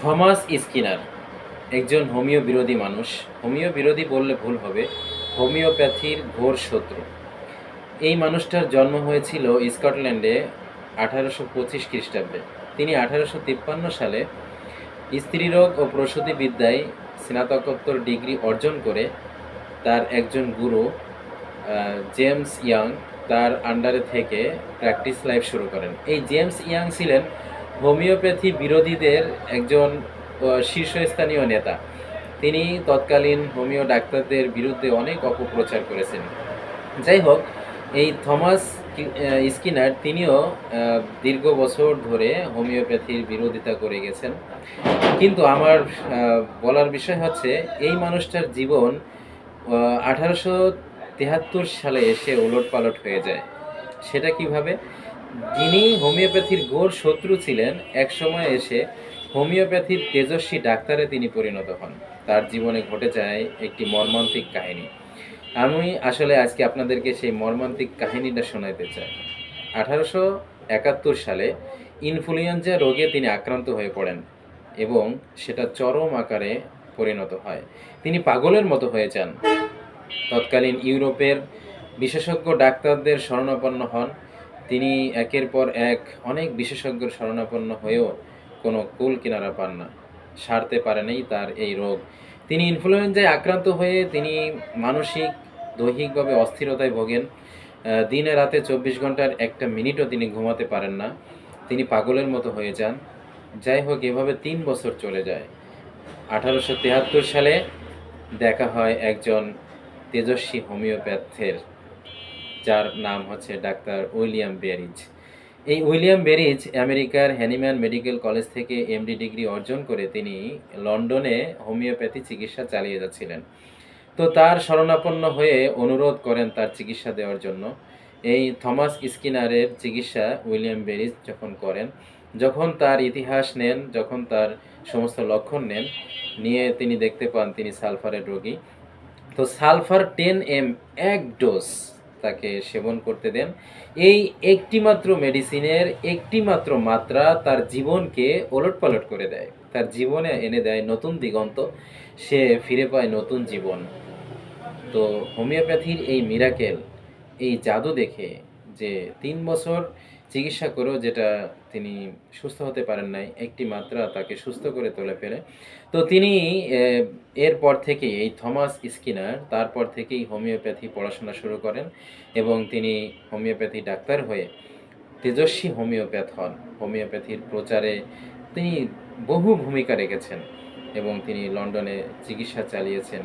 Thomas Skinner একজন homeo বিরোধী মানুষ। হোমিও বিরোধী বললে ভুল হবে, হোমিওপ্যাথির ঘোর শত্রু। এই মানুষটার জন্ম হয়েছিল স্কটল্যান্ডে 1825 খ্রিস্টাব্দে। তিনি 1853 সালে স্ত্রীরোগ ও প্রসূতিবিদ্যায় স্নাতকোত্তর ডিগ্রি অর্জন করে তার একজন গুরু জেমস ইয়াং তার আন্ডারে থেকে প্র্যাকটিস লাইফ শুরু করেন। এই জেমস ইয়াং ছিলেন হোমিওপ্যাথি বিরোধীদের একজন শীর্ষস্থানীয় নেতা। তিনি তৎকালীন হোমিও ডাক্তারদের বিরুদ্ধে অনেক অপপ্রচার করেছেন। যাই হোক, এই থমাস স্কিনার তিনিও দীর্ঘ বছর ধরে হোমিওপ্যাথির বিরোধিতা করে গেছেন। কিন্তু আমার বলার বিষয় হচ্ছে, এই মানুষটার জীবন 1873 সালে এসে ওলটপালট হয়ে যায়। সেটা কিভাবে? যিনি হোমিওপ্যাথির ঘোর শত্রু ছিলেন, একসময় এসে হোমিওপ্যাথির তেজস্বী ডাক্তারে তিনি পরিণত হন। তার জীবনে ঘটে যায় একটি মর্মান্তিক কাহিনী। আমি আসলে আজকে আপনাদেরকে সেই মর্মান্তিক কাহিনীটা শোনাতে চাই। 1871 সালে ইনফ্লুয়েঞ্জা রোগে তিনি আক্রান্ত হয়ে পড়েন এবং সেটা চরম আকারে পরিণত হয়। তিনি পাগলের মতো হয়ে যান। তৎকালীন ইউরোপের বিশেষজ্ঞ ডাক্তারদের শরণাপন্ন হন। তিনি একের পর এক অনেক বিশেষজ্ঞের শরণাপন্ন হয়েও কোনো কুল কিনারা পান না, সারতে পারেনি তার এই রোগ। তিনি ইনফ্লুয়েঞ্জায় আক্রান্ত হয়ে তিনি মানসিক দৈহিকভাবে অস্থিরতায় ভোগেন। দিনে রাতে 24 ঘন্টার একটা মিনিটও তিনি ঘুমাতে পারেন না। তিনি পাগলের মতো হয়ে যান। যাই হোক, এভাবে 3 বছর চলে যায়। 1873 সালে দেখা হয় একজন তেজস্বী হোমিওপ্যাথের, যার নাম হচ্ছে ডাক্তার উইলিয়াম বেরিজ। এই উইলিয়াম বেরিজ আমেরিকার হ্যানিম্যান মেডিকেল কলেজ থেকে এমডি ডিগ্রি অর্জন করে তিনি লন্ডনে হোমিওপ্যাথি চিকিৎসা চালিয়ে যাচ্ছিলেন। তো তার শরণাপন্ন হয়ে অনুরোধ করেন তার চিকিৎসা দেওয়ার জন্য। এই থমাস স্কিনারের চিকিৎসা উইলিয়াম বেরিজ যখন করেন, যখন তার ইতিহাস নেন, যখন তার সমস্ত লক্ষণ নেন, নিয়ে তিনি দেখতে পান তিনি সালফারের রোগী। তো সালফার 10 mg এক ডোজ তাকে সেবন করতে দেন। এই একটি মাত্র মেডিসিনের একটি মাত্র মাত্রা তার জীবনকে ওলটপালট করে দেয়, তার জীবনে এনে দেয় নতুন দিগন্ত। সে ফিরে পায় নতুন জীবন। তো হোমিওপ্যাথির এই মিরাকেল, এই জাদু দেখে, যে 3 বছর চিকিৎসা করেও যেটা তিনি সুস্থ হতে পারেন নাই, একটি মাত্রা তাকে সুস্থ করে তুলে ফেলে। তো তিনি এরপর থেকেই, এই থমাস স্কিনার তারপর থেকেই হোমিওপ্যাথি পড়াশোনা শুরু করেন এবং তিনি হোমিওপ্যাথি ডাক্তার হয়ে তেজস্বী হোমিওপ্যাথ হন। হোমিওপ্যাথির প্রচারে তিনি বহু ভূমিকা রেখেছেন এবং তিনি লন্ডনে চিকিৎসা চালিয়েছেন।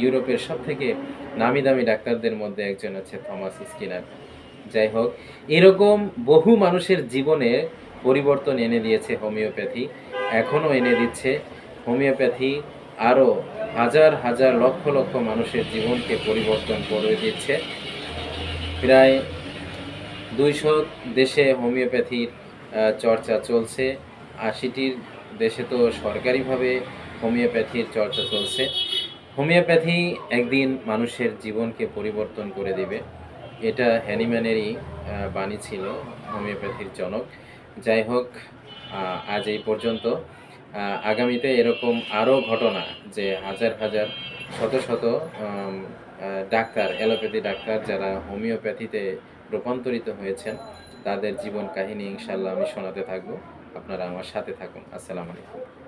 ইউরোপের সবথেকে নামি দামি ডাক্তারদের মধ্যে একজন হচ্ছে থমাস স্কিনার। যাই হোক, এরকম বহু মানুষের জীবনে পরিবর্তন এনে দিয়েছে হোমিওপ্যাথি, এখনও এনে দিচ্ছে। হোমিওপ্যাথি আরও হাজার হাজার লক্ষ লক্ষ মানুষের জীবনকে পরিবর্তন করে দিচ্ছে। প্রায় 200 দেশে হোমিওপ্যাথির চর্চা চলছে। 80টির দেশে তো সরকারিভাবে হোমিওপ্যাথির চর্চা চলছে। হোমিওপ্যাথি একদিন মানুষের জীবনকে পরিবর্তন করে দিবে, এটা হ্যানিম্যানেরই বাণী ছিল, হোমিওপ্যাথির জনক। যাই হোক, আজ এই পর্যন্ত। আগামীতে এরকম আরও ঘটনা, যে হাজার হাজার শত শত ডাক্তার, অ্যালোপ্যাথি ডাক্তার যারা হোমিওপ্যাথিতে রূপান্তরিত হয়েছেন, তাদের জীবন কাহিনী ইনশাল্লাহ আমি শোনাতে থাকবো। আপনারা আমার সাথে থাকুন। আসসালামু আলাইকুম।